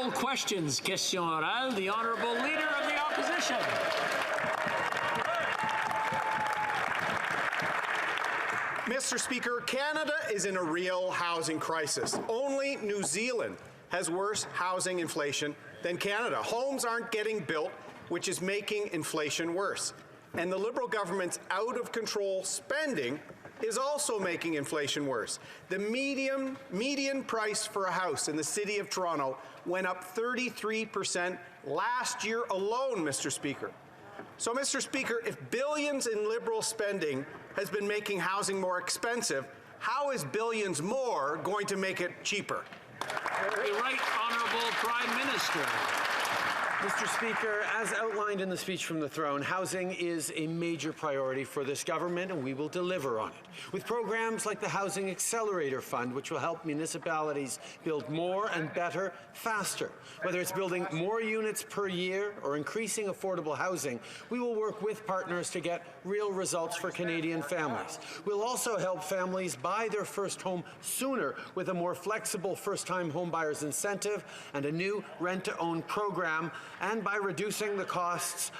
oral questions. Question orale, the Honourable Leader of the Opposition. Mr. Speaker, Canada is in a real housing crisis. Only New Zealand has worse housing inflation than Canada. Homes aren't getting built, which is making inflation worse. And the Liberal government's out-of-control spending is also making inflation worse. The median price for a house in the City of Toronto went up 33% last year alone, Mr. Speaker. So, Mr. Speaker, if billions in Liberal spending has been making housing more expensive, how is billions more going to make it cheaper? The Right Honourable Prime Minister. Mr. Speaker, as outlined in the speech from the throne, housing is a major priority for this government, and we will deliver on it. With programs like the Housing Accelerator Fund, which will help municipalities build more and better, faster. Whether it's building more units per year or increasing affordable housing, we will work with partners to get real results for Canadian families. We'll also help families buy their first home sooner with a more flexible first-time homebuyers incentive and a new rent-to-own program, and by reducing the costs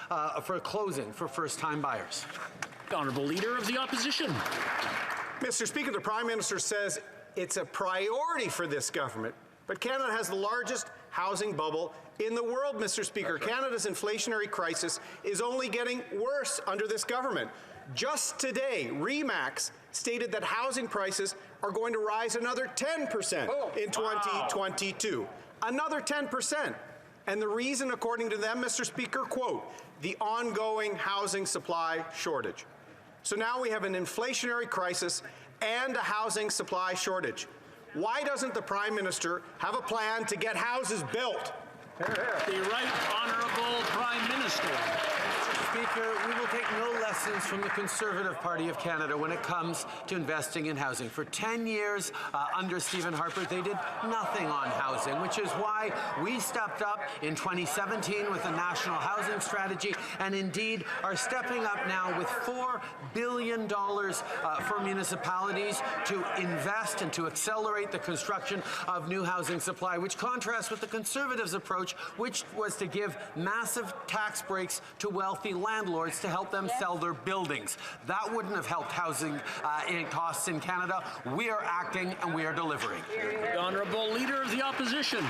for closing for first-time buyers. The Honourable Leader of the Opposition. Mr. Speaker, the Prime Minister says it's a priority for this government, but Canada has the largest housing bubble in the world, Mr. Speaker. Canada's inflationary crisis is only getting worse under this government. Just today, RE/MAX stated that housing prices are going to rise another 10% in 2022. Another 10%. And the reason, according to them, Mr. Speaker, quote, the ongoing housing supply shortage. So now we have an inflationary crisis and a housing supply shortage. Why doesn't the Prime Minister have a plan to get houses built? The Right Honourable Prime Minister. Speaker, we will take no lessons from the Conservative Party of Canada when it comes to investing in housing. For 10 years under Stephen Harper, they did nothing on housing, which is why we stepped up in 2017 with a national housing strategy and indeed are stepping up now with $4 billion for municipalities to invest and to accelerate the construction of new housing supply, which contrasts with the Conservatives' approach, which was to give massive tax breaks to wealthy landlords to help them sell their buildings. That wouldn't have helped housing costs in Canada. We are acting and we are delivering. The Honourable Leader of the Opposition.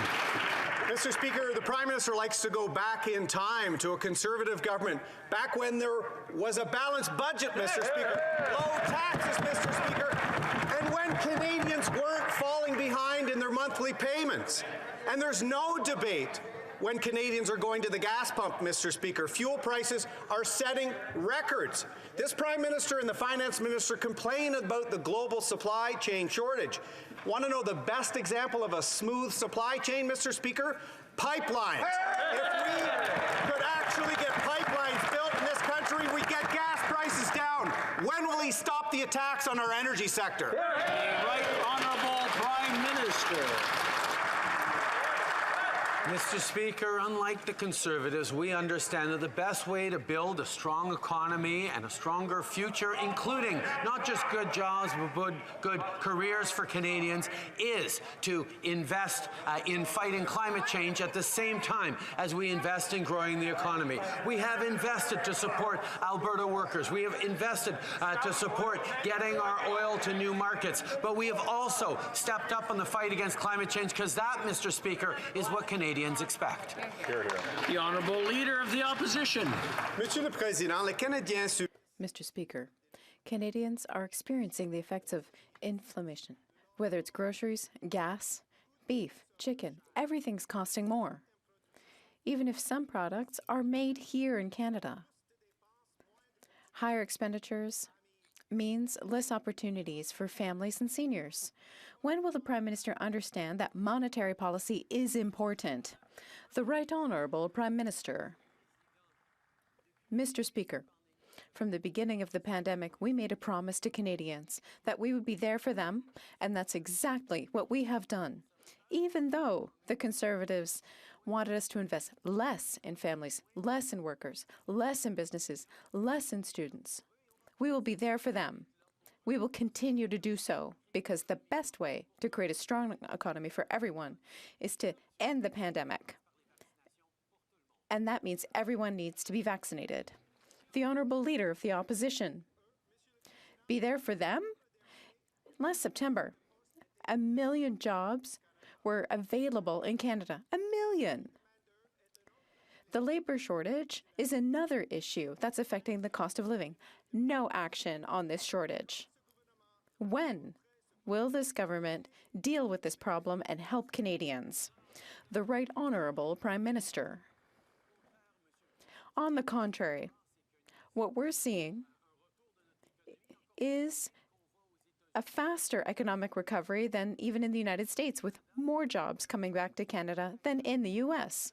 Mr. Speaker, the Prime Minister likes to go back in time to a Conservative government, back when there was a balanced budget, Mr. Speaker, low taxes, Mr. Speaker, and when Canadians weren't falling behind in their monthly payments. And there's no debate when Canadians are going to the gas pump, Mr. Speaker. Fuel prices are setting records. This Prime Minister and the Finance Minister complain about the global supply chain shortage. Want to know the best example of a smooth supply chain, Mr. Speaker? Pipelines. If we could actually get pipelines built in this country, we'd get gas prices down. When will he stop the attacks on our energy sector? The Right Honourable Prime Minister. Mr. Speaker, unlike the Conservatives, we understand that the best way to build a strong economy and a stronger future, including not just good jobs, but good careers for Canadians, is to invest in fighting climate change at the same time as we invest in growing the economy. We have invested to support Alberta workers. We have invested to support getting our oil to new markets. But we have also stepped up on the fight against climate change because that, Mr. Speaker, is what Canadians expect. The Honourable Leader of the Opposition. Monsieur le Président, les Canadiens... Mr. Speaker, Canadians are experiencing the effects of inflation. Whether it's groceries, gas, beef, chicken, everything's costing more. Even if some products are made here in Canada. Higher expenditures means less opportunities for families and seniors. When will the Prime Minister understand that monetary policy is important? The Right Honourable Prime Minister. Mr. Speaker, from the beginning of the pandemic, we made a promise to Canadians that we would be there for them, and that's exactly what we have done. Even though the Conservatives wanted us to invest less in families, less in workers, less in businesses, less in students, we will be there for them. We will continue to do so because the best way to create a strong economy for everyone is to end the pandemic. And that means everyone needs to be vaccinated. The Honourable Leader of the Opposition. Be there for them? Last September, 1 million jobs were available in Canada. 1 million. The labour shortage is another issue that's affecting the cost of living. No action on this shortage. When will this government deal with this problem and help Canadians? The Right Honourable Prime Minister. On the contrary, what we're seeing is a faster economic recovery than even in the United States, with more jobs coming back to Canada than in the U.S.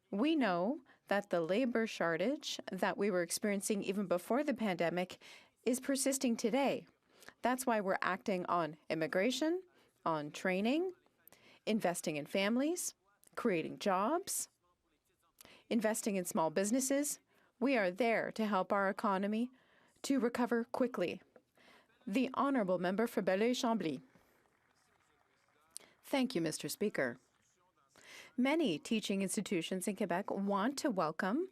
We know that the labour shortage that we were experiencing even before the pandemic is persisting today. That's why we're acting on immigration, on training, investing in families, creating jobs, investing in small businesses. We are there to help our economy to recover quickly. The Honourable Member for Belleuil-Chambly. Thank you, Mr. Speaker. Many teaching institutions in Quebec want to welcome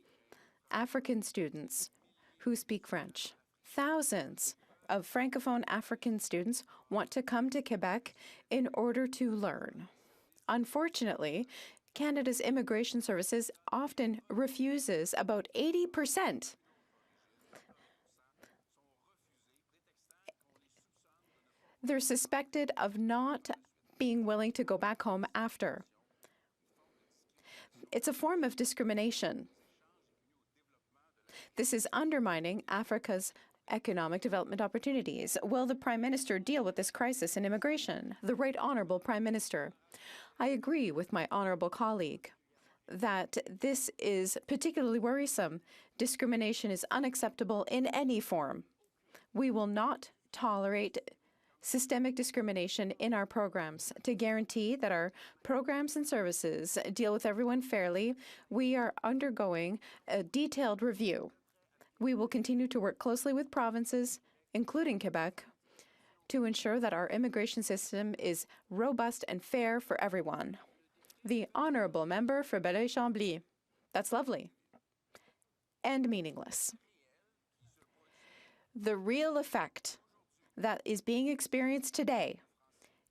African students who speak French. Thousands of Francophone African students want to come to Quebec in order to learn. Unfortunately, Canada's immigration services often refuses about 80%. They're suspected of not being willing to go back home after. It's a form of discrimination. This is undermining Africa's economic development opportunities. Will the Prime Minister deal with this crisis in immigration? The Right Honourable Prime Minister. I agree with my honourable colleague that this is particularly worrisome. Discrimination is unacceptable in any form. We will not tolerate systemic discrimination in our programs. To guarantee that our programs and services deal with everyone fairly, we are undergoing a detailed review. We will continue to work closely with provinces, including Quebec, to ensure that our immigration system is robust and fair for everyone. The Honourable Member for Belleuil-Chambly. That's lovely. And meaningless. The real effect that is being experienced today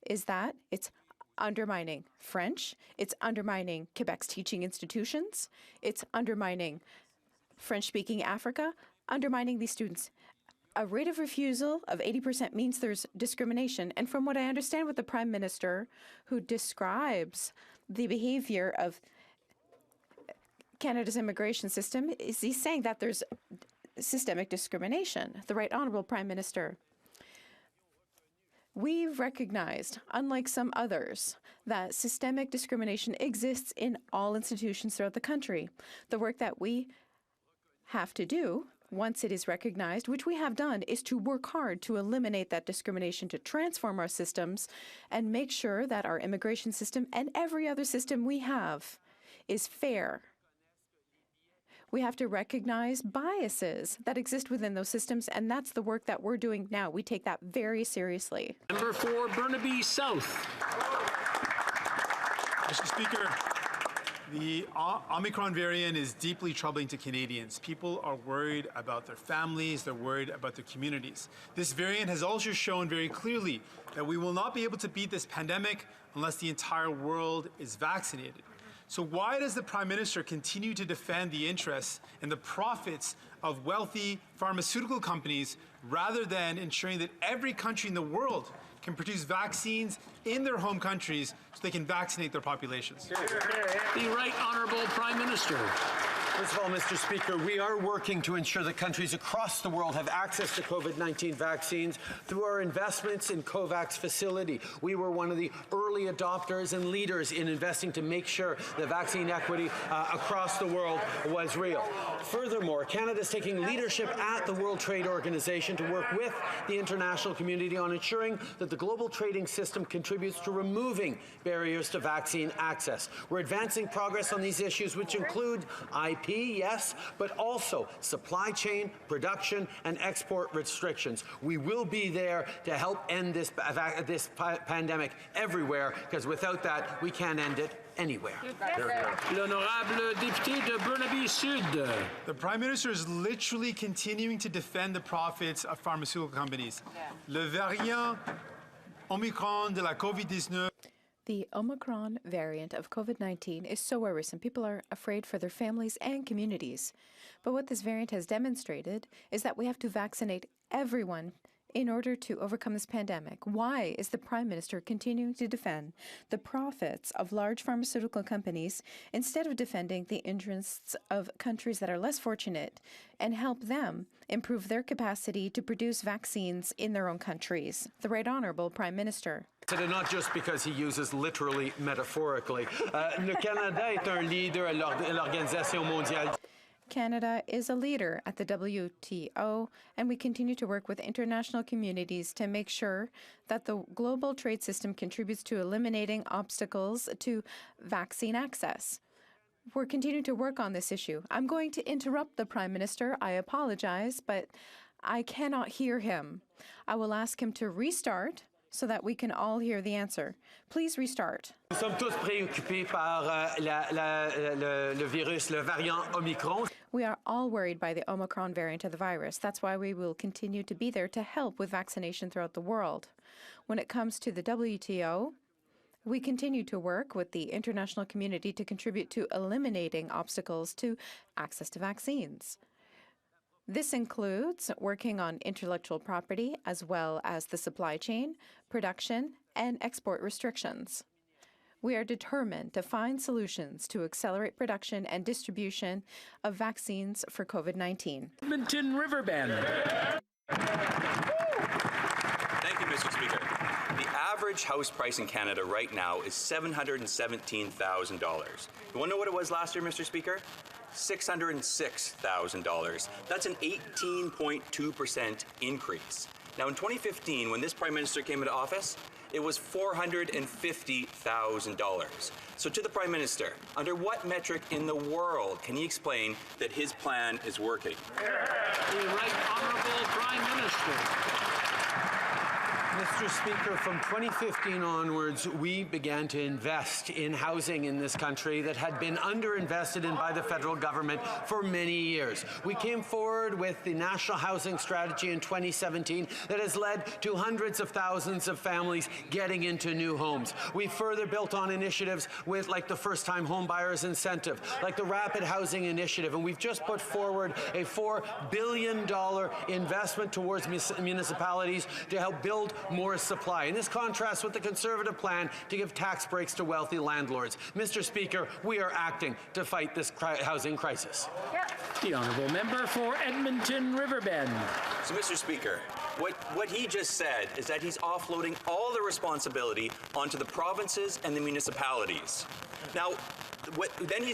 is that it's undermining French, it's undermining Quebec's teaching institutions, it's undermining French-speaking Africa, undermining these students. A rate of refusal of 80% means there's discrimination. And from what I understand with the Prime Minister, who describes the behavior of Canada's immigration system, is he's saying that there's systemic discrimination. The Right Honourable Prime Minister. We've recognized, unlike some others, that systemic discrimination exists in all institutions throughout the country. The work that we have to do, once it is recognized, which we have done, is to work hard to eliminate that discrimination, to transform our systems, and make sure that our immigration system and every other system we have is fair. We have to recognize biases that exist within those systems, and that's the work that we're doing now. We take that very seriously. Member for Burnaby South. Mr. Speaker, the Omicron variant is deeply troubling to Canadians. People are worried about their families, they're worried about their communities. This variant has also shown very clearly that we will not be able to beat this pandemic unless the entire world is vaccinated. So why does the Prime Minister continue to defend the interests and the profits of wealthy pharmaceutical companies rather than ensuring that every country in the world can produce vaccines in their home countries so they can vaccinate their populations? The Right Honourable Prime Minister. First of all, Mr. Speaker, we are working to ensure that countries across the world have access to COVID-19 vaccines through our investments in COVAX facility. We were one of the early adopters and leaders in investing to make sure that vaccine equity across the world was real. Furthermore, Canada is taking leadership at the World Trade Organization to work with the international community on ensuring that the global trading system contributes to removing barriers to vaccine access. We're advancing progress on these issues, which include IP PPP, yes, but also supply chain, production, and export restrictions. We will be there to help end this pandemic everywhere, because without that, we can't end it anywhere. L'honorable député de Burnaby Sud. The Prime Minister is literally continuing to defend the profits of pharmaceutical companies. Le variant Omicron de la COVID-19. The Omicron variant of COVID-19 is so worrisome. People are afraid for their families and communities. But what this variant has demonstrated is that we have to vaccinate everyone in order to overcome this pandemic. Why is the Prime Minister continuing to defend the profits of large pharmaceutical companies instead of defending the interests of countries that are less fortunate and help them improve their capacity to produce vaccines in their own countries? The Right Honourable Prime Minister. Not just because he uses literally metaphorically. Le Canada est un leader à l'Organisation mondiale. Canada is a leader at the WTO, and we continue to work with international communities to make sure that the global trade system contributes to eliminating obstacles to vaccine access. We're continuing to work on this issue. I'm going to interrupt the Prime Minister. I apologize, but I cannot hear him. I will ask him to restart so that we can all hear the answer. Please restart. Nous sommes tous préoccupés par le virus, le variant Omicron. We are all worried by the Omicron variant of the virus. That's why we will continue to be there to help with vaccination throughout the world. When it comes to the WTO, we continue to work with the international community to contribute to eliminating obstacles to access to vaccines. This includes working on intellectual property as well as the supply chain, production, and export restrictions. We are determined to find solutions to accelerate production and distribution of vaccines for COVID-19. Edmonton Riverbend. Thank you, Mr. Speaker. The average house price in Canada right now is $717,000. You want to know what it was last year, Mr. Speaker? $606,000. That's an 18.2% increase. Now, in 2015, when this Prime Minister came into office, it was $450,000. So to the Prime Minister, under what metric in the world can he explain that his plan is working? The Right Honourable Prime Minister. Mr. Speaker, from 2015 onwards, we began to invest in housing in this country that had been underinvested in by the federal government for many years. We came forward with the National Housing Strategy in 2017 that has led to hundreds of thousands of families getting into new homes. We further built on initiatives with like the First-Time Homebuyers Incentive, like the Rapid Housing Initiative, and we've just put forward a $4 billion investment towards municipalities to help build more supply. And this contrasts with the Conservative plan to give tax breaks to wealthy landlords. Mr. Speaker, we are acting to fight this housing crisis. The Honourable Member for Edmonton Riverbend. So, Mr. Speaker, what he just said is that he's offloading all the responsibility onto the provinces and the municipalities. Now,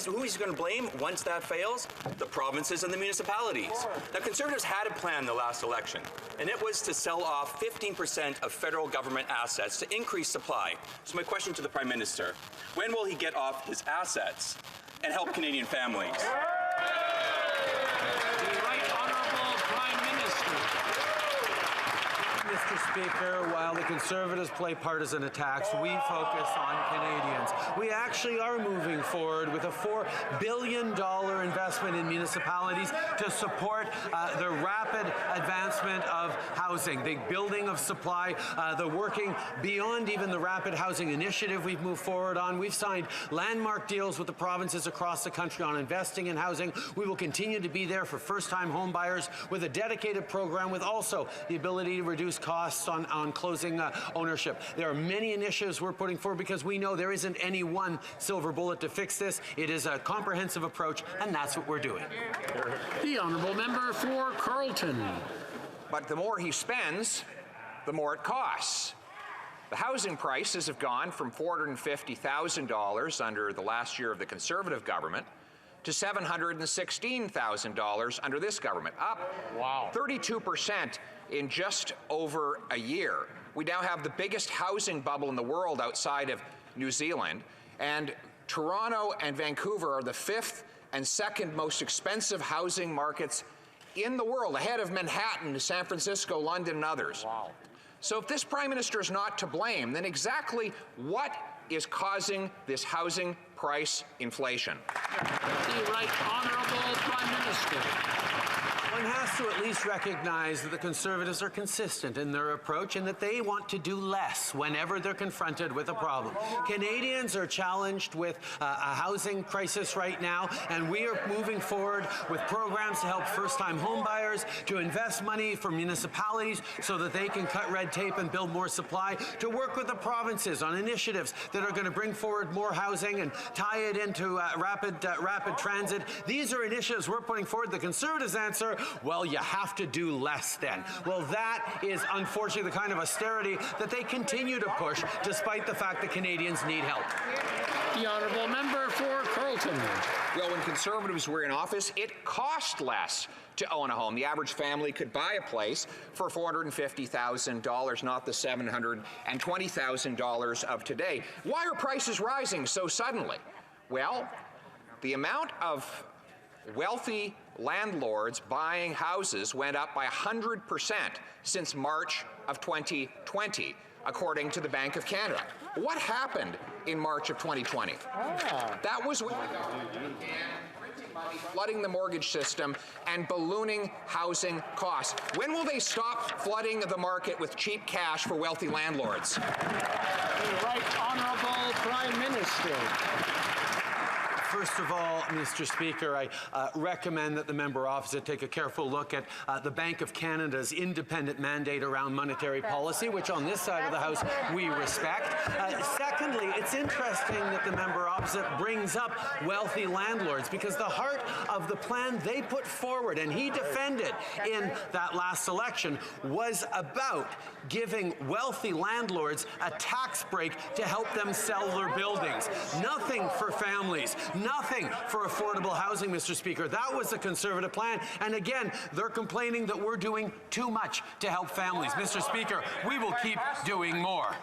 who he's going to blame once that fails? The provinces and the municipalities. Now, Conservatives had a plan in the last election, and it was to sell off 15% of federal government assets to increase supply. So my question to the Prime Minister, when will he get off his assets and help Canadian families? The Right Honourable Prime Minister. Mr. Speaker, while the Conservatives play partisan attacks, we focus on Canadians. We actually are moving forward with a $4 billion investment in municipalities to support the rapid advancement of housing, the building of supply, the working beyond even the Rapid Housing Initiative we've moved forward on. We've signed landmark deals with the provinces across the country on investing in housing. We will continue to be there for first-time home buyers with a dedicated program with also the ability to reduce costs on closing ownership. There are many initiatives we're putting forward because we know there isn't any one silver bullet to fix this. It is a comprehensive approach, and that's what we're doing. The Honourable Member for Carleton. But the more he spends, the more it costs. The housing prices have gone from $450,000 under the last year of the Conservative government to $716,000 under this government, up 32% in just over a year. We now have the biggest housing bubble in the world outside of New Zealand, and Toronto and Vancouver are the 5th and second most expensive housing markets in the world, ahead of Manhattan, San Francisco, London, and others. Wow. So if this Prime Minister is not to blame, then exactly what is causing this housing price inflation? The Right Honourable Prime Minister. One has to at least recognize that the Conservatives are consistent in their approach and that they want to do less whenever they're confronted with a problem. Canadians are challenged with a housing crisis right now, and we are moving forward with programs to help first-time homebuyers, to invest money for municipalities so that they can cut red tape and build more supply, to work with the provinces on initiatives that are going to bring forward more housing and tie it into rapid transit. These are initiatives we're putting forward. The Conservatives' answer, well, you have to do less then. Well, that is unfortunately the kind of austerity that they continue to push despite the fact that Canadians need help. The Honourable Member for Carleton. Well, when Conservatives were in office, it cost less to own a home. The average family could buy a place for $450,000, not the $720,000 of today. Why are prices rising so suddenly? Well, the amount of wealthy landlords buying houses went up by 100% since March of 2020, according to the Bank of Canada. What happened in March of 2020? That was when flooding the mortgage system and ballooning housing costs. When will they stop flooding the market with cheap cash for wealthy landlords? The Right Honourable Prime Minister. First of all, Mr. Speaker, I recommend that the member opposite take a careful look at the Bank of Canada's independent mandate around monetary policy, which on this side of the House we respect. Secondly, it's interesting that the member opposite brings up wealthy landlords, because the heart of the plan they put forward, and he defended in that last election, was about giving wealthy landlords a tax break to help them sell their buildings. Nothing for families, nothing for affordable housing, Mr. Speaker. That was the Conservative plan. And again, they're complaining that we're doing too much to help families. Mr. Speaker, we will keep doing more.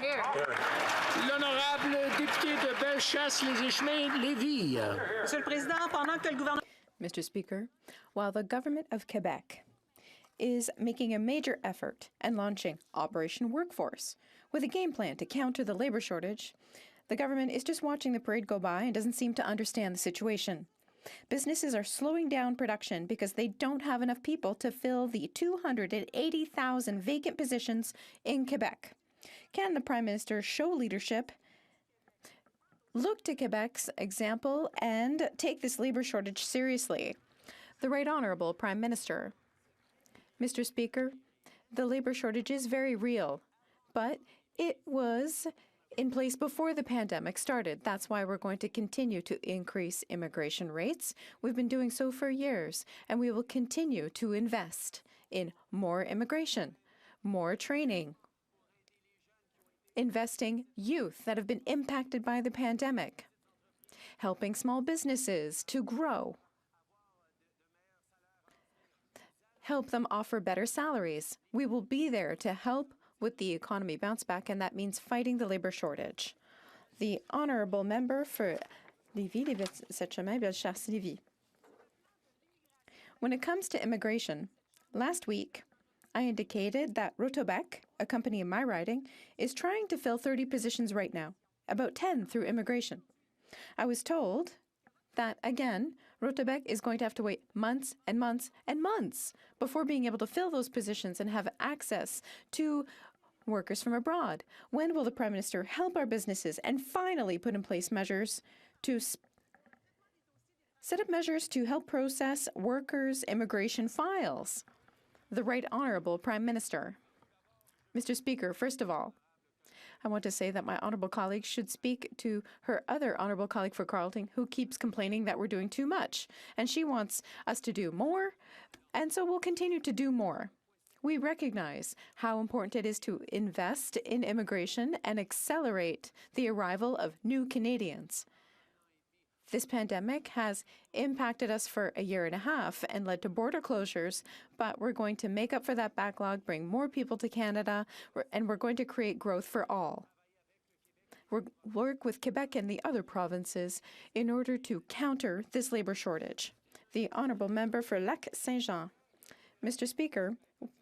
L'honorable député de Bellechasse-les-Échemins-Lévis. Monsieur le Président, pendant que le gouvernement... Mr. Speaker, while the government of Quebec is making a major effort and launching Operation Workforce with a game plan to counter the labor shortage, the government is just watching the parade go by and doesn't seem to understand the situation. Businesses are slowing down production because they don't have enough people to fill the 280,000 vacant positions in Quebec. Can the Prime Minister show leadership, look to Quebec's example, and take this labor shortage seriously? The Right Honourable Prime Minister. Mr. Speaker, the labor shortage is very real, but it was in place before the pandemic started. That's why we're going to continue to increase immigration rates. We've been doing so for years, and we will continue to invest in more immigration, more training, investing youth that have been impacted by the pandemic, helping small businesses to grow, help them offer better salaries. We will be there to help with the economy bounce back, and that means fighting the labor shortage. The Honourable Member for Lévis-Sept-Chemin-Bellechasse-Lévis. When it comes to immigration, last week I indicated that Rotobec, a company in my riding, is trying to fill 30 positions right now, about 10 through immigration. I was told that, again, Rotobec is going to have to wait months and months and months before being able to fill those positions and have access to workers from abroad. When will the Prime Minister help our businesses and finally put in place measures to set up measures to help process workers' immigration files? The Right Honourable Prime Minister. Mr. Speaker, first of all, I want to say that my honourable colleague should speak to her other honourable colleague for Carleton, who keeps complaining that we're doing too much. And she wants us to do more, and so we'll continue to do more. We recognize how important it is to invest in immigration and accelerate the arrival of new Canadians. This pandemic has impacted us for a year and a half and led to border closures, but we're going to make up for that backlog, bring more people to Canada, and we're going to create growth for all. work with Quebec and the other provinces in order to counter this labor shortage. The honourable member for Lac-Saint-Jean. Mr. Speaker,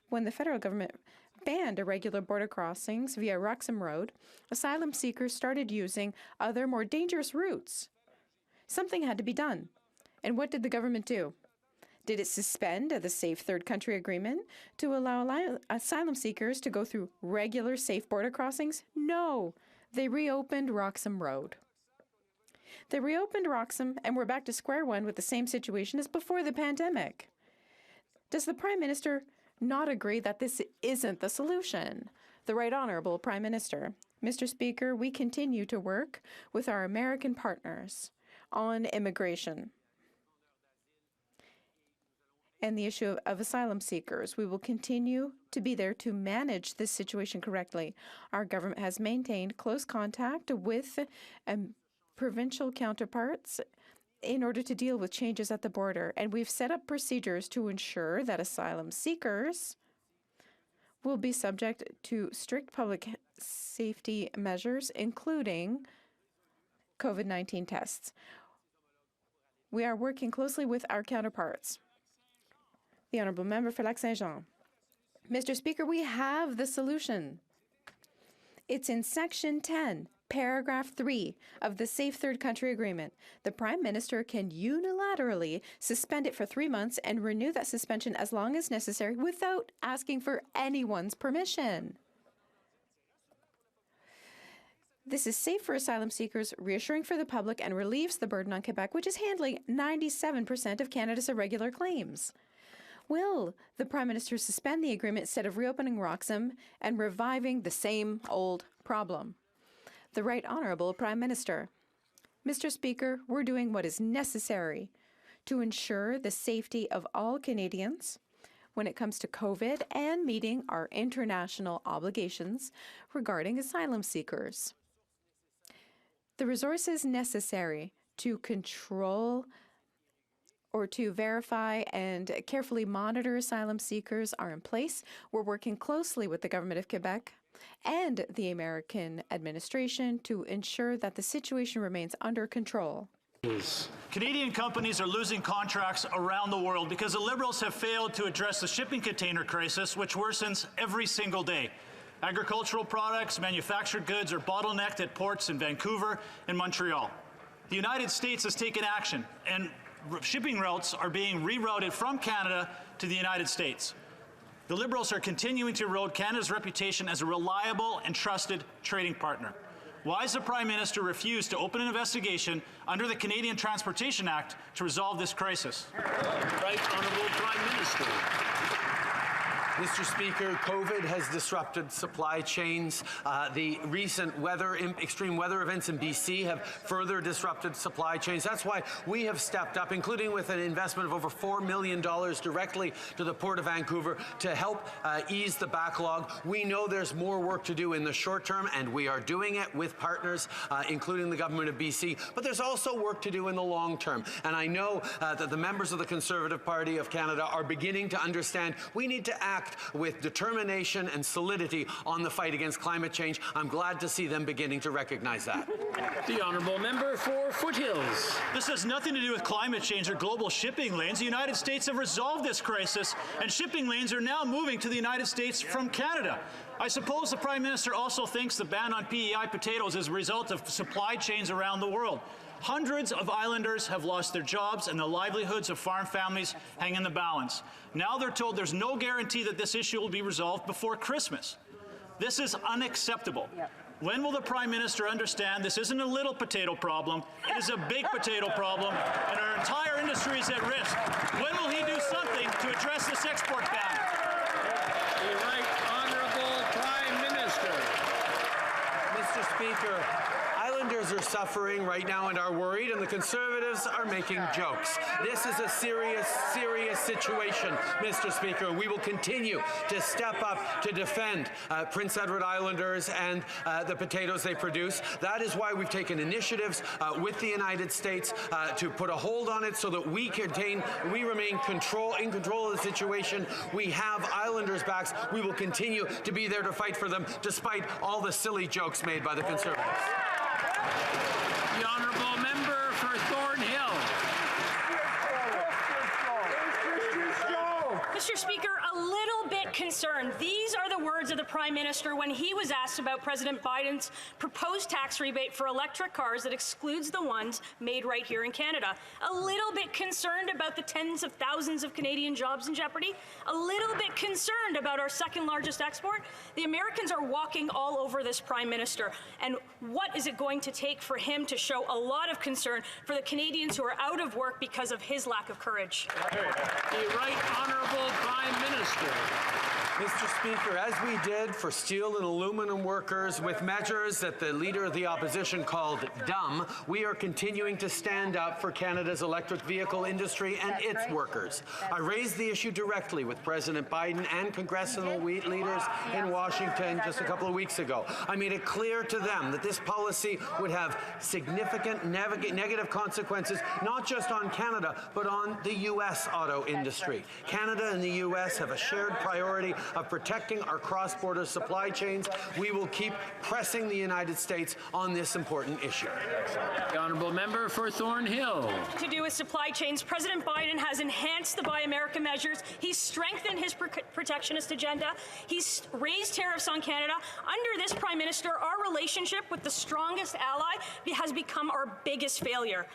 when the federal government banned irregular border crossings via Roxham Road, asylum seekers started using other, more dangerous routes. Something had to be done. And what did the government do? Did it suspend the Safe Third Country Agreement to allow asylum seekers to go through regular safe border crossings? No. They reopened Roxham Road. They reopened Roxham, and we're back to square one with the same situation as before the pandemic. Does the Prime Minister not agree that this isn't the solution? The Right Honourable Prime Minister. Mr. Speaker, we continue to work with our American partners on immigration and the issue of asylum seekers. We will continue to be there to manage this situation correctly. Our government has maintained close contact with provincial counterparts in order to deal with changes at the border, and we've set up procedures to ensure that asylum seekers will be subject to strict public safety measures, including COVID-19 tests. We are working closely with our counterparts. The honourable member for Lac-Saint-Jean. Mr. Speaker, we have the solution. It's in Section 10, Paragraph 3 of the Safe Third Country Agreement. The Prime Minister can unilaterally suspend it for 3 months and renew that suspension as long as necessary without asking for anyone's permission. This is safe for asylum seekers, reassuring for the public, and relieves the burden on Quebec, which is handling 97% of Canada's irregular claims. Will the Prime Minister suspend the agreement instead of reopening Roxham and reviving the same old problem? The Right Honourable Prime Minister. Mr. Speaker, we're doing what is necessary to ensure the safety of all Canadians when it comes to COVID and meeting our international obligations regarding asylum seekers. The resources necessary to control or to verify and carefully monitor asylum seekers are in place. We're working closely with the Government of Quebec and the American administration to ensure that the situation remains under control. Canadian companies are losing contracts around the world because the Liberals have failed to address the shipping container crisis, which worsens every single day. Agricultural products, manufactured goods are bottlenecked at ports in Vancouver and Montreal. The United States has taken action, and shipping routes are being rerouted from Canada to the United States. The Liberals are continuing to erode Canada's reputation as a reliable and trusted trading partner. Why has the Prime Minister refused to open an investigation under the Canadian Transportation Act to resolve this crisis? Right Honourable Prime Minister. Mr. Speaker, COVID has disrupted supply chains. The recent extreme weather events in BC have further disrupted supply chains. That's why we have stepped up, including with an investment of over $4 million directly to the Port of Vancouver to help ease the backlog. We know there's more work to do in the short term, and we are doing it with partners, including the Government of BC. But there's also work to do in the long term. And I know that the members of the Conservative Party of Canada are beginning to understand we need to act with determination and solidity on the fight against climate change. I'm glad to see them beginning to recognize that. The honourable member for Foothills. This has nothing to do with climate change or global shipping lanes. The United States have resolved this crisis, and shipping lanes are now moving to the United States from Canada. I suppose the Prime Minister also thinks the ban on PEI potatoes is a result of supply chains around the world. Hundreds of islanders have lost their jobs, and the livelihoods of farm families hang in the balance. Now they're told there's no guarantee that this issue will be resolved before Christmas. This is unacceptable. When will the Prime Minister understand this isn't a little potato problem, it is a big potato problem, and our entire industry is at risk? When will he do something to address this export ban? The Right Honourable Prime Minister. Mr. Speaker, Islanders are suffering right now and are worried, and the Conservatives are making jokes. This is a serious, serious situation, Mr. Speaker. We will continue to step up to defend Prince Edward Islanders and the potatoes they produce. That is why we've taken initiatives with the United States to put a hold on it so that we remain in control of the situation. We have Islanders' backs. We will continue to be there to fight for them, despite all the silly jokes made by the Conservatives. The honourable member for Thornhill. Mr. Speaker, a little bit concerned. These are the words of the Prime Minister when he was asked about President Biden's proposed tax rebate for electric cars that excludes the ones made right here in Canada. A little bit concerned about the tens of thousands of Canadian jobs in jeopardy. A little bit concerned about our second largest export. The Americans are walking all over this Prime Minister. And what is it going to take for him to show a lot of concern for the Canadians who are out of work because of his lack of courage? The Right Honourable Prime Minister. Mr. Speaker, as we did for steel and aluminum workers with measures that the Leader of the Opposition called dumb, we are continuing to stand up for Canada's electric vehicle industry and its workers. I raised the issue directly with President Biden and congressional leaders in Washington just a couple of weeks ago. I made it clear to them that this policy would have significant negative consequences, not just on Canada, but on the U.S. auto industry. Canada and the U.S. have a shared priority of protecting our cross-border supply chains. We will keep pressing the United States on this important issue. The honourable member for Thornhill. To do with supply chains, President Biden has enhanced the Buy America measures. He's strengthened his protectionist agenda. He's raised tariffs on Canada. Under this Prime Minister, our relationship with the strongest ally has become our biggest failure.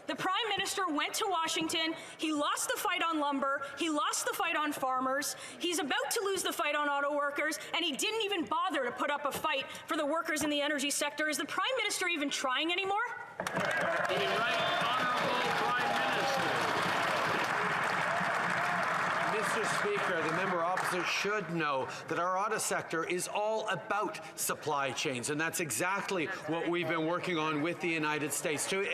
The Prime Minister went to Washington. He lost the fight on lumber. He lost the fight on farmers. He's about to lose the fight on auto workers, and he didn't even bother to put up a fight for the workers in the energy sector. Is the Prime Minister even trying anymore? The Right Honourable Prime Minister. Mr. Speaker, the member opposite should know that our auto sector is all about supply chains, and that's exactly what we've been working on with the United States to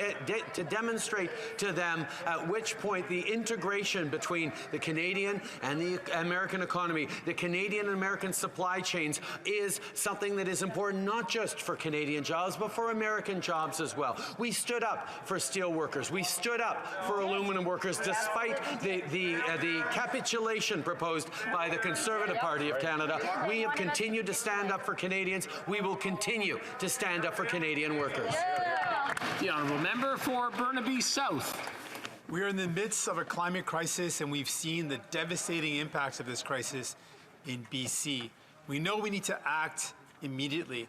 demonstrate to them at which point the integration between the Canadian and the American economy, the Canadian and American supply chains, is something that is important not just for Canadian jobs, but for American jobs as well. We stood up for steel workers. We stood up for aluminum workers, despite the capitulation proposed by the Conservative Party of Canada. We have continued to stand up for Canadians. We will continue to stand up for Canadian workers. The honourable member for Burnaby South. We are in the midst of a climate crisis, and we've seen the devastating impacts of this crisis in BC. We know we need to act immediately.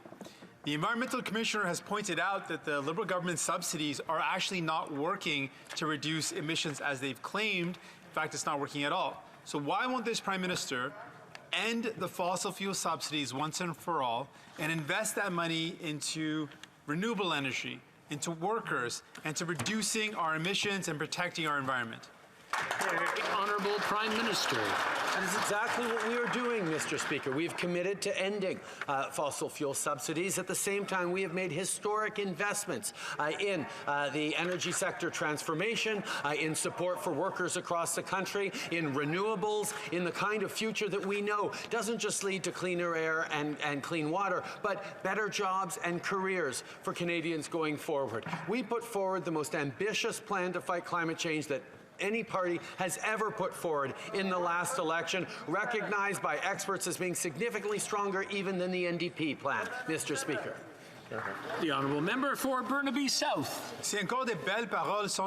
The Environmental Commissioner has pointed out that the Liberal government subsidies are actually not working to reduce emissions as they've claimed. In fact, it's not working at all. So why won't this Prime Minister end the fossil fuel subsidies once and for all and invest that money into renewable energy, into workers, and to reducing our emissions and protecting our environment? The Honourable Prime Minister. That is exactly what we are doing, Mr. Speaker. We've committed to ending fossil fuel subsidies. At the same time, we have made historic investments in the energy sector transformation, in support for workers across the country, in renewables, in the kind of future that we know doesn't just lead to cleaner air and clean water, but better jobs and careers for Canadians going forward. We put forward the most ambitious plan to fight climate change that any party has ever put forward in the last election, recognized by experts as being significantly stronger even than the NDP plan, Mr. Speaker. The honourable member for Burnaby South. C'est encore des belles paroles.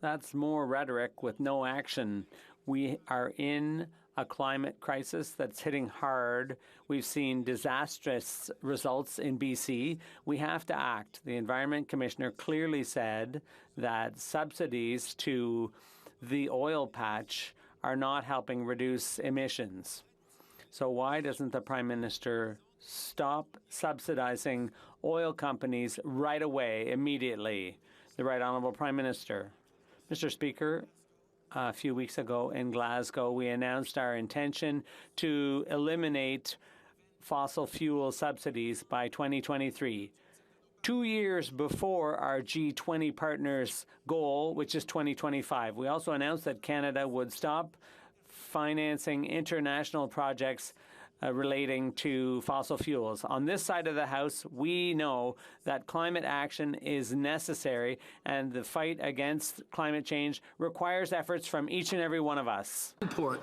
That's more rhetoric with no action. We are in a climate crisis that's hitting hard. We've seen disastrous results in BC. We have to act. The Environment Commissioner clearly said that subsidies to the oil patch are not helping reduce emissions. So why doesn't the Prime Minister stop subsidizing oil companies right away, immediately? The Right Honourable Prime Minister. Mr. Speaker, a few weeks ago in Glasgow, we announced our intention to eliminate fossil fuel subsidies by 2023. 2 years before our G20 partners' goal, which is 2025. We also announced that Canada would stop financing international projects relating to fossil fuels. On this side of the House, we know that climate action is necessary, and the fight against climate change requires efforts from each and every one of us. Report.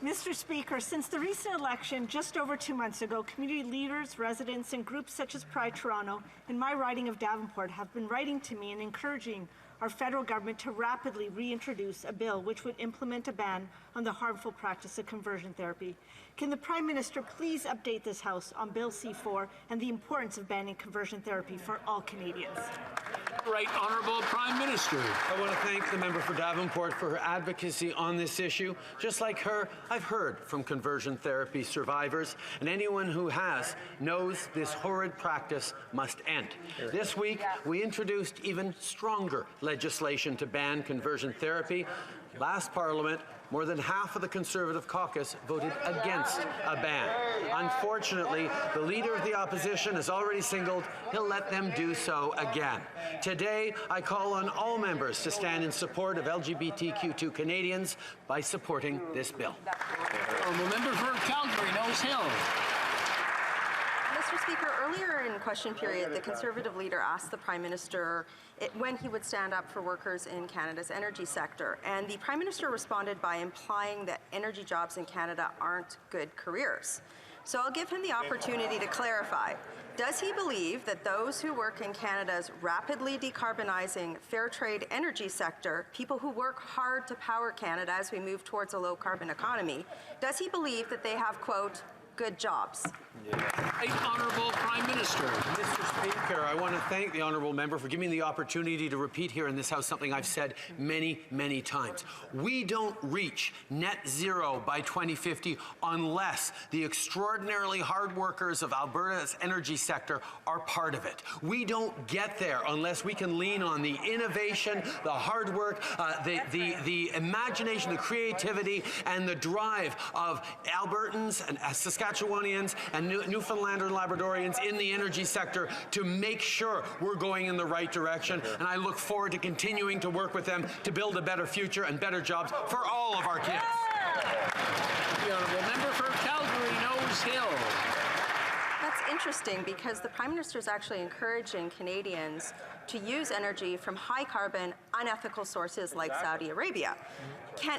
Mr. Speaker, since the recent election just over 2 months ago, community leaders, residents, and groups such as Pride Toronto in my riding of Davenport have been writing to me and encouraging our federal government to rapidly reintroduce a bill which would implement a ban on the harmful practice of conversion therapy. Can the Prime Minister please update this House on Bill C-4 and the importance of banning conversion therapy for all Canadians? Right Honourable Prime Minister. I want to thank the member for Davenport for her advocacy on this issue. Just like her, I've heard from conversion therapy survivors, and anyone who has knows this horrid practice must end. This week, we introduced even stronger legislation to ban conversion therapy. Last Parliament, more than half of the Conservative caucus voted against a ban. Unfortunately, the Leader of the Opposition has already signaled he'll let them do so again. Today, I call on all members to stand in support of LGBTQ2 Canadians by supporting this bill. Honourable member for Calgary, Nose Hill. Mr. Speaker, earlier in question period, the Conservative leader asked the Prime Minister when he would stand up for workers in Canada's energy sector, and the Prime Minister responded by implying that energy jobs in Canada aren't good careers. So I'll give him the opportunity to clarify. Does he believe that those who work in Canada's rapidly decarbonizing fair trade energy sector, people who work hard to power Canada as we move towards a low carbon economy, does he believe that they have, quote, good jobs? Right Honourable Prime Minister. Mr. Speaker, I want to thank the honourable member for giving me the opportunity to repeat here in this House something I've said many, many times. We don't reach net zero by 2050 unless the extraordinarily hard workers of Alberta's energy sector are part of it. We don't get there unless we can lean on the innovation, the hard work, the imagination, the creativity, and the drive of Albertans and Saskatchewanians and Newfoundlander and Labradorians in the energy sector to make sure we're going in the right direction. And I look forward to continuing to work with them to build a better future and better jobs for all of our kids. The Honourable member for Calgary, Nose Hill. That's interesting because the Prime Minister is actually encouraging Canadians to use energy from high carbon, unethical sources like Saudi Arabia.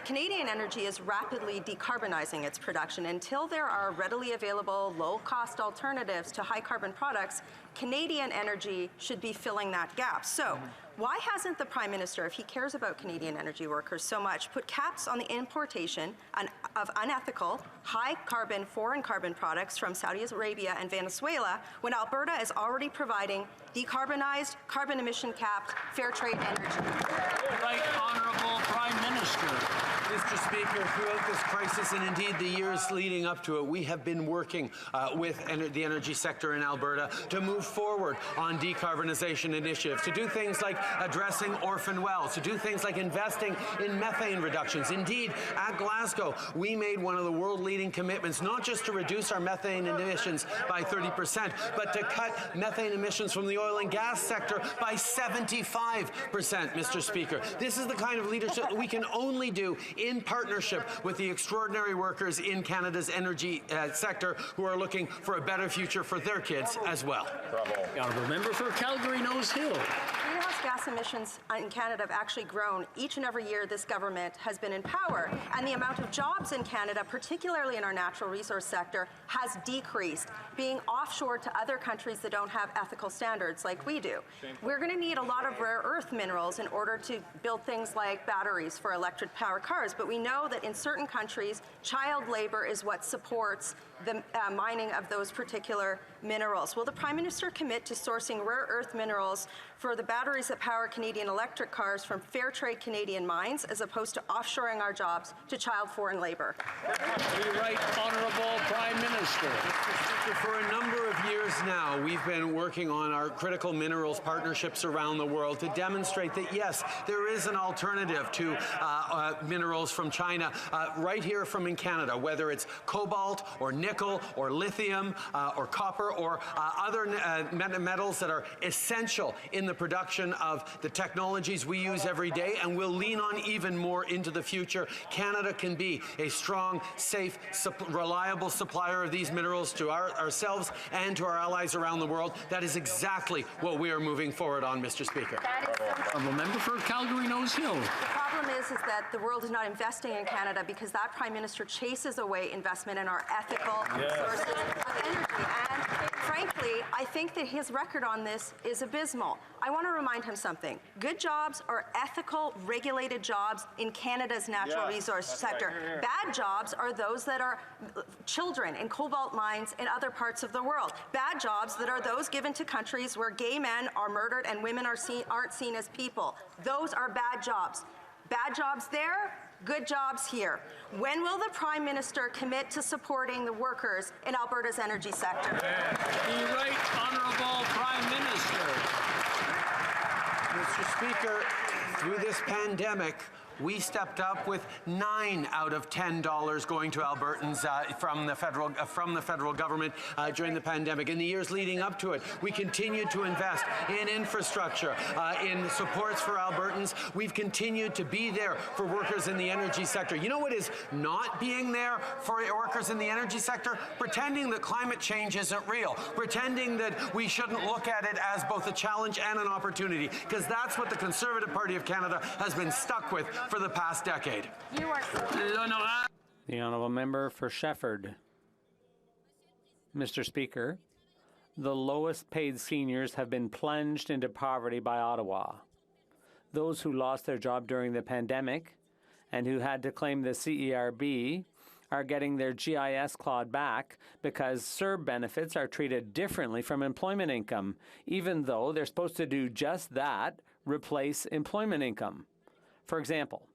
Canadian energy is rapidly decarbonizing its production. Until there are readily available, low-cost alternatives to high-carbon products, Canadian energy should be filling that gap. So why hasn't the Prime Minister, if he cares about Canadian energy workers so much, put caps on the importation of unethical, high-carbon, foreign carbon products from Saudi Arabia and Venezuela when Alberta is already providing decarbonized, carbon emission capped, fair trade energy? Right Honourable Prime Minister. Mr. Speaker, throughout this crisis and indeed the years leading up to it, we have been working with the energy sector in Alberta to move forward on decarbonization initiatives, to do things like addressing orphan wells, to do things like investing in methane reductions. Indeed, at Glasgow, we made one of the world-leading commitments, not just to reduce our methane emissions by 30%, but to cut methane emissions from the oil and gas sector by 75%, Mr. Speaker. This is the kind of leadership that we can only do in partnership with the extraordinary workers in Canada's energy sector who are looking for a better future for their kids as well. The Honourable member for Calgary, Nose Hill. Greenhouse gas emissions in Canada have actually grown each and every year this government has been in power, and the amount of jobs in Canada, particularly in our natural resource sector, has decreased, being offshored to other countries that don't have ethical standards like we do. We're going to need a lot of rare earth minerals in order to build things like batteries for electric power cars, but we know that in certain countries, child labor is what supports the mining of those particular minerals. Will the Prime Minister commit to sourcing rare earth minerals for the batteries that power Canadian electric cars from fair trade Canadian mines, as opposed to offshoring our jobs to child foreign labor? The Right Honourable Prime Minister. For a number of years now, we've been working on our critical minerals partnerships around the world to demonstrate that, yes, there is an alternative to minerals from China right here from in Canada, whether it's cobalt or nickel or lithium or copper or other metals that are essential in the production of the technologies we use every day and will lean on even more into the future. Canada can be a strong, safe, reliable supplier of these minerals to ourselves and to our allies around the world. That is exactly what we are moving forward on, Mr. Speaker. Honourable member for Calgary, Nose Hill. The problem is that the world is not investing in Canada because that Prime Minister chases away investment in our ethical sources of energy. And frankly, I think that his record on this is abysmal. I want to remind him something. Good jobs are ethical, regulated jobs in Canada's natural resource sector. Right. Bad jobs are those that are children in cobalt mines in other parts of the world. Bad jobs that are those given to countries where gay men are murdered and women aren't seen as people. Those are bad jobs. Bad jobs there, good jobs here. When will the Prime Minister commit to supporting the workers in Alberta's energy sector? The Right Honourable Prime Minister. Mr. Speaker, through this pandemic, we stepped up with $9 out of $10 going to Albertans from the federal government during the pandemic. In the years leading up to it, we continued to invest in infrastructure, in supports for Albertans. We've continued to be there for workers in the energy sector. You know what is not being there for workers in the energy sector? Pretending that climate change isn't real, pretending that we shouldn't look at it as both a challenge and an opportunity, because that's what the Conservative Party of Canada has been stuck with for the past decade. You are The honourable member for Shefford. Mr. Speaker, the lowest paid seniors have been plunged into poverty by Ottawa. Those who lost their job during the pandemic and who had to claim the CERB are getting their GIS clawed back because CERB benefits are treated differently from employment income, even though they're supposed to do just that, replace employment income. For example,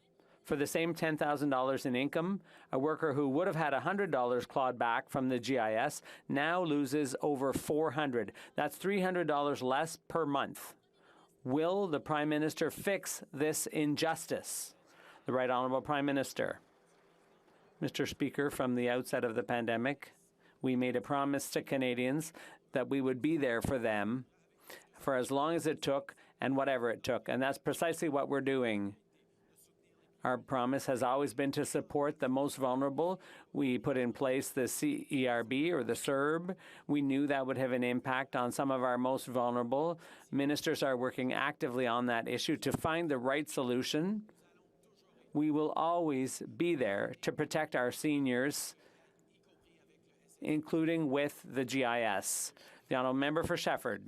for the same $10,000 in income, a worker who would have had $100 clawed back from the GIS now loses over $400. That's $300 less per month. Will the Prime Minister fix this injustice? The Right Honourable Prime Minister. Mr. Speaker, from the outset of the pandemic, we made a promise to Canadians that we would be there for them for as long as it took and whatever it took, and that's precisely what we're doing. Our promise has always been to support the most vulnerable. We put in place the CERB or the CERB. We knew that would have an impact on some of our most vulnerable. Ministers are working actively on that issue to find the right solution. We will always be there to protect our seniors, including with the GIS. The honourable member for Shefford.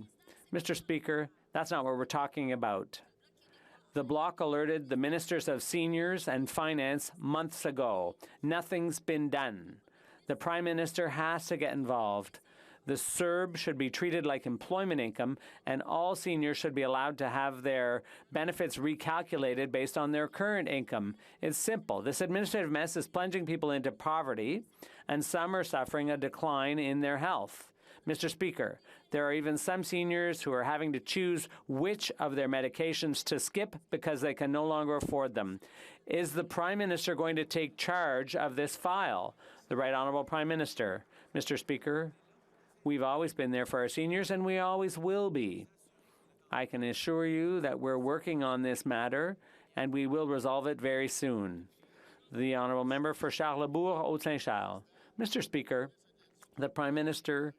Mr. Speaker, that's not what we're talking about. The Bloc alerted the Ministers of Seniors and Finance months ago. Nothing's been done. The Prime Minister has to get involved. The CERB should be treated like employment income, and all seniors should be allowed to have their benefits recalculated based on their current income. It's simple. This administrative mess is plunging people into poverty, and some are suffering a decline in their health. Mr. Speaker, there are even some seniors who are having to choose which of their medications to skip because they can no longer afford them. Is the Prime Minister going to take charge of this file? The Right Honourable Prime Minister. Mr. Speaker, we've always been there for our seniors, and we always will be. I can assure you that we're working on this matter, and we will resolve it very soon. The Honourable Member for Charlebourg, Haute-Saint-Charles. Mr. Speaker, the Prime Minister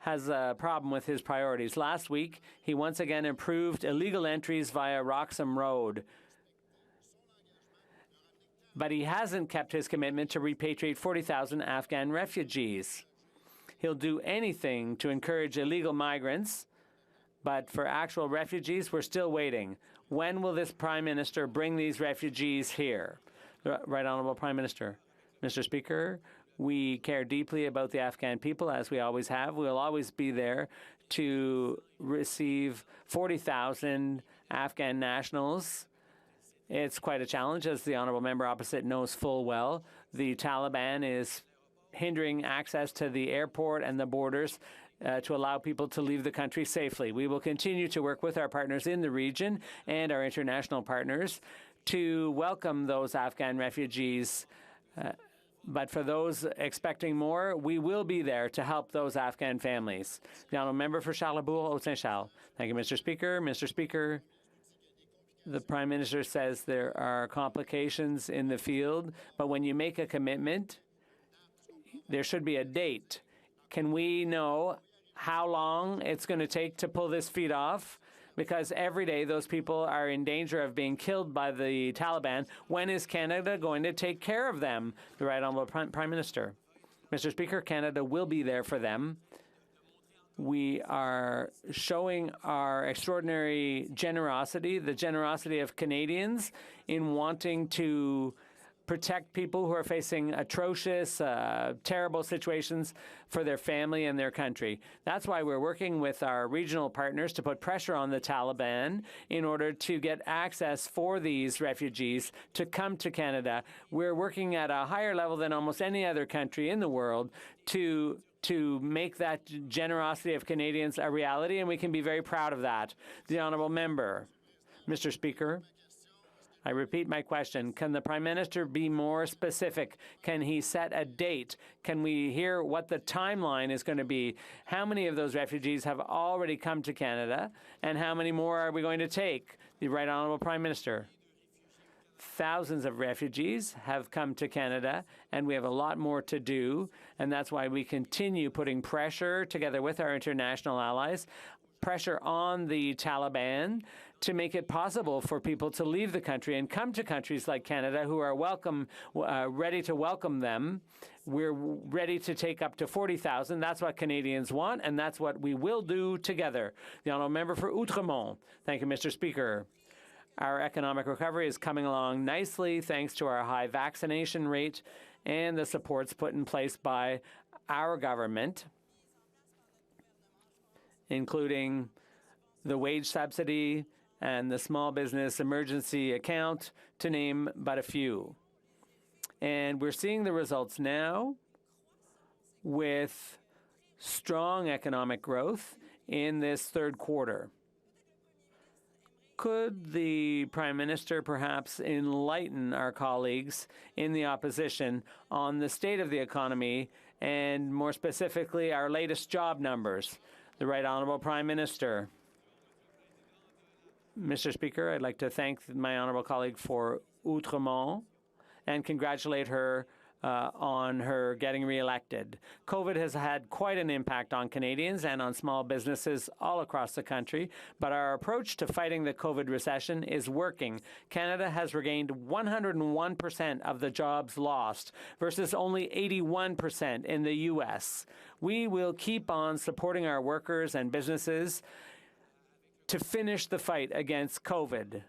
has a problem with his priorities. Last week, he once again approved illegal entries via Roxham Road. But he hasn't kept his commitment to repatriate 40,000 Afghan refugees. He'll do anything to encourage illegal migrants, but for actual refugees, we're still waiting. When will this Prime Minister bring these refugees here? The Right Honourable Prime Minister. Mr. Speaker, we care deeply about the Afghan people, as we always have. We'll always be there to receive 40,000 Afghan nationals. It's quite a challenge, as the honourable member opposite knows full well. The Taliban is hindering access to the airport and the borders to allow people to leave the country safely. We will continue to work with our partners in the region and our international partners to welcome those Afghan refugees. But for those expecting more, we will be there to help those Afghan families. The honourable member for Charlebourg, Haute-Saint-Charles. Thank you, Mr. Speaker. Mr. Speaker, the Prime Minister says there are complications in the field, but when you make a commitment, there should be a date. Can we know how long it's going to take to pull this feat off? because every day those people are in danger of being killed by the Taliban. When is Canada going to take care of them? The Right Honourable Prime Minister. Mr. Speaker, Canada will be there for them. We are showing our extraordinary generosity, the generosity of Canadians in wanting to protect people who are facing atrocious, terrible situations for their family and their country. That's why we're working with our regional partners to put pressure on the Taliban in order to get access for these refugees to come to Canada. We're working at a higher level than almost any other country in the world to make that generosity of Canadians a reality, and we can be very proud of that. The Honourable Member. Mr. Speaker, I repeat my question. Can the Prime Minister be more specific? Can he set a date? Can we hear what the timeline is going to be? How many of those refugees have already come to Canada, and how many more are we going to take? The Right Honourable Prime Minister. Thousands of refugees have come to Canada, and we have a lot more to do, and that's why we continue putting pressure together with our international allies, pressure on the Taliban to make it possible for people to leave the country and come to countries like Canada who are ready to welcome them. We're ready to take up to 40,000. That's what Canadians want, and that's what we will do together. The Honourable Member for Outremont. Thank you, Mr. Speaker. Our economic recovery is coming along nicely thanks to our high vaccination rate and the supports put in place by our government, including the wage subsidy and the small business emergency account, to name but a few. And we're seeing the results now with strong economic growth in this third quarter. Could the Prime Minister perhaps enlighten our colleagues in the opposition on the state of the economy and more specifically our latest job numbers? The Right Honourable Prime Minister. Mr. Speaker, I'd like to thank my honourable colleague for Outremont and congratulate her on her getting re-elected. COVID has had quite an impact on Canadians and on small businesses all across the country, but our approach to fighting the COVID recession is working. Canada has regained 101% of the jobs lost versus only 81% in the U.S. We will keep on supporting our workers and businesses to finish the fight against COVID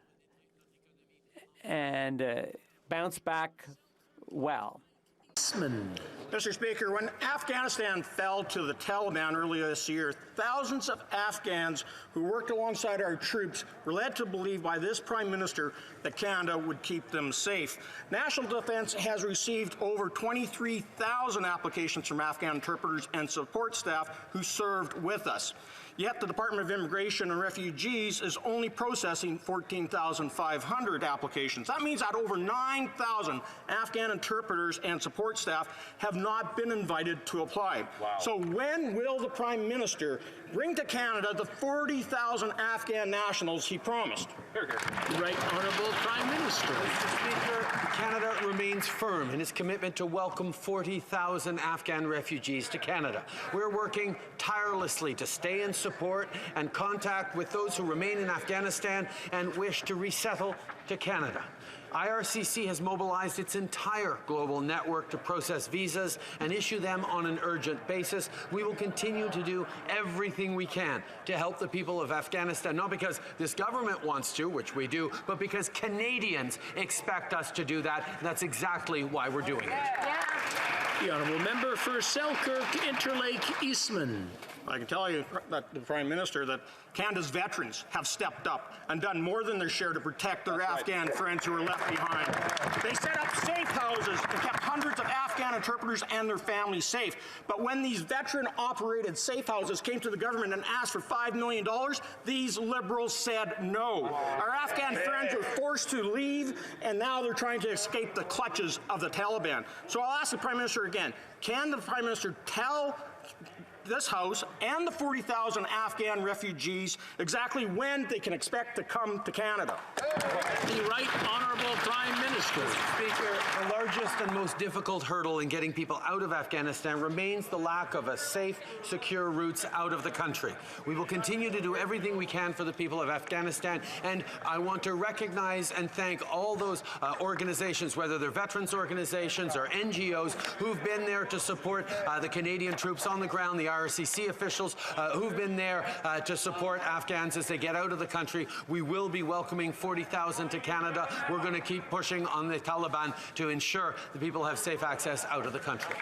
and bounce back well. Mr. Speaker, when Afghanistan fell to the Taliban earlier this year, thousands of Afghans who worked alongside our troops were led to believe by this Prime Minister that Canada would keep them safe. National Defence has received over 23,000 applications from Afghan interpreters and support staff who served with us. Yet the Department of Immigration and Refugees is only processing 14,500 applications. That means that over 9,000 Afghan interpreters and support staff have not been invited to apply. Wow. So when will the Prime Minister bring to Canada the 40,000 Afghan nationals he promised? Right Honourable Prime Minister. Mr. Speaker, Canada remains firm in its commitment to welcome 40,000 Afghan refugees to Canada. We're working tirelessly to stay in support and contact with those who remain in Afghanistan and wish to resettle to Canada. IRCC has mobilized its entire global network to process visas and issue them on an urgent basis. We will continue to do everything we can to help the people of Afghanistan, not because this government wants to, which we do, but because Canadians expect us to do that. And that's exactly why we're doing it. The Honourable Member for Selkirk Interlake Eastman. I can tell you, the Prime Minister, that Canada's veterans have stepped up and done more than their share to protect their Afghan friends who were left behind. They set up safe houses and kept hundreds of Afghan interpreters and their families safe. But when these veteran-operated safe houses came to the government and asked for $5 million, these Liberals said no. Our Afghan friends were forced to leave, and now they're trying to escape the clutches of the Taliban. So I'll ask the Prime Minister again, can the Prime Minister tell this House and the 40,000 Afghan refugees exactly when they can expect to come to Canada. The Right Honourable Prime Minister. Speaker, the largest and most difficult hurdle in getting people out of Afghanistan remains the lack of a safe, secure routes out of the country. We will continue to do everything we can for the people of Afghanistan, and I want to recognize and thank all those organizations, whether they're veterans organizations or NGOs, who've been there to support the Canadian troops on the ground, the RCC officials who've been there to support Afghans as they get out of the country. We will be welcoming 40,000 to Canada. We're going to keep pushing on the Taliban to ensure the people have safe access out of the country.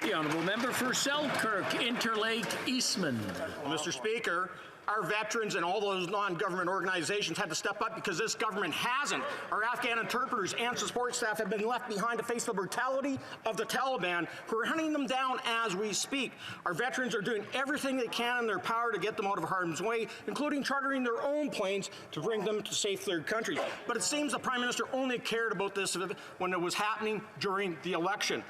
The Honourable Member for Selkirk, Interlake, Eastman. Mr. Speaker, our veterans and all those non-government organizations had to step up because this government hasn't. Our Afghan interpreters and support staff have been left behind to face the brutality of the Taliban, who are hunting them down as we speak. Our veterans are doing everything they can in their power to get them out of harm's way, including chartering their own planes to bring them to safe third countries. But it seems the Prime Minister only cared about this when it was happening during the election.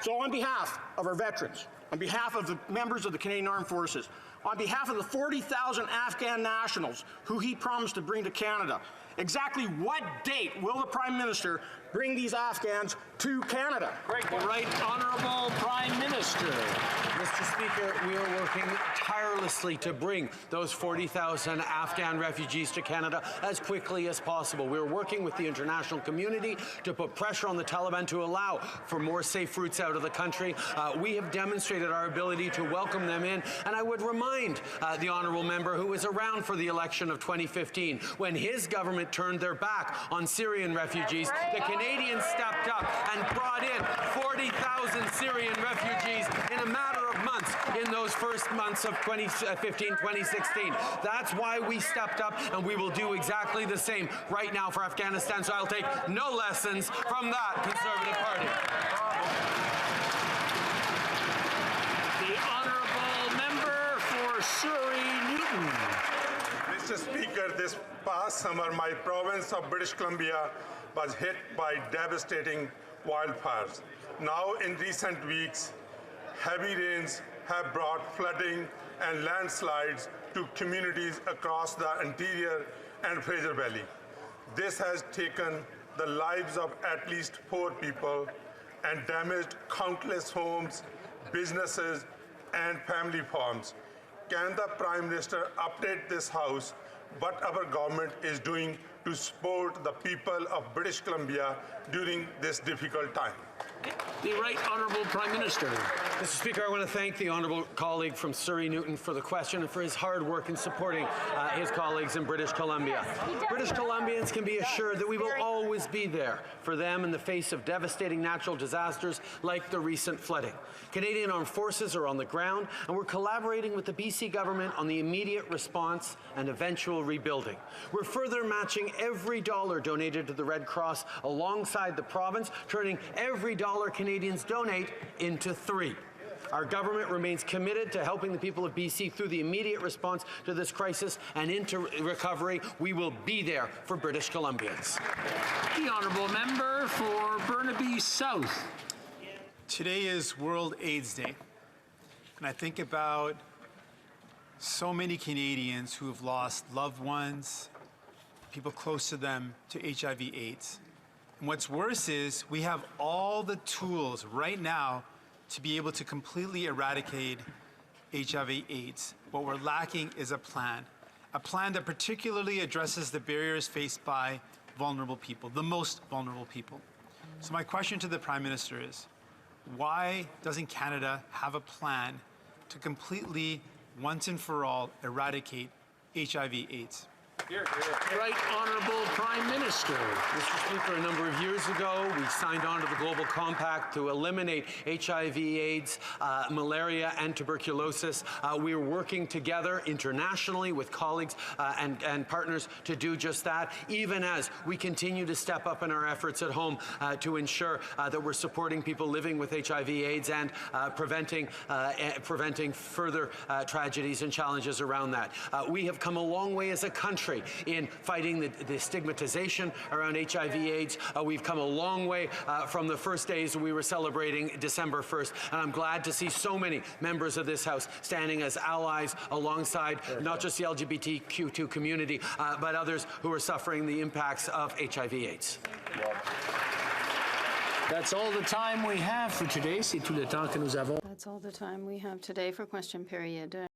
So on behalf of our veterans, on behalf of the members of the Canadian Armed Forces, on behalf of the 40,000 Afghan nationals who he promised to bring to Canada, exactly what date will the Prime Minister bring these Afghans to Canada? The Right Honourable Prime Minister. Mr. Speaker, we are working tirelessly to bring those 40,000 Afghan refugees to Canada as quickly as possible. We're working with the international community to put pressure on the Taliban to allow for more safe routes out of the country. We have demonstrated our ability to welcome them in, and I would remind the honourable member who was around for the election of 2015, when his government turned their back on Syrian refugees, the Canadians stepped up and brought in 40,000 Syrian refugees in a matter of months in those first months of 2015, 2016. That's why we stepped up, and we will do exactly the same right now for Afghanistan. So I'll take no lessons from that Conservative Party. The Honourable Member for Surrey-Newton. Mr. Speaker, this past summer, my province of British Columbia was hit by devastating wildfires. Now, in recent weeks, heavy rains have brought flooding and landslides to communities across the interior and Fraser Valley. This has taken the lives of at least 4 people and damaged countless homes, businesses, and family farms. Can the Prime Minister update this House what our government is doing to support the people of British Columbia during this difficult time? The Right Honourable Prime Minister. Mr. Speaker, I want to thank the honourable colleague from Surrey-Newton for the question and for his hard work in supporting his colleagues in British Columbia. British Columbians can be assured that we will always be there for them in the face of devastating natural disasters like the recent flooding. Canadian Armed Forces are on the ground, and we're collaborating with the BC government on the immediate response and eventual rebuilding. We're further matching every dollar donated to the Red Cross alongside the province, turning every dollar Canadians donate into 3. Our government remains committed to helping the people of BC through the immediate response to this crisis and into recovery. We will be there for British Columbians. The Honourable Member for Burnaby South. Today is World AIDS Day, and I think about so many Canadians who have lost loved ones, people close to them, to HIV/AIDS. And what's worse is we have all the tools right now to be able to completely eradicate HIV/AIDS. What we're lacking is a plan that particularly addresses the barriers faced by vulnerable people, the most vulnerable people. So my question to the Prime Minister is, why doesn't Canada have a plan to completely, once and for all, eradicate HIV/AIDS? Right Honourable Prime Minister. Mr. Speaker, a number of years ago, we signed on to the Global Compact to eliminate HIV/AIDS, malaria, and tuberculosis. We are working together internationally with colleagues and partners to do just that, even as we continue to step up in our efforts at home to ensure that we're supporting people living with HIV/AIDS and preventing further tragedies and challenges around that. We have come a long way as a country country in fighting the stigmatization around HIV/AIDS. We've come a long way from the first days we were celebrating December 1st, and I'm glad to see so many members of this House standing as allies alongside not just the LGBTQ2 community, but others who are suffering the impacts of HIV/AIDS. That's all the time we have for today. C'est tout le temps que nous avons. That's all the time we have today for question period.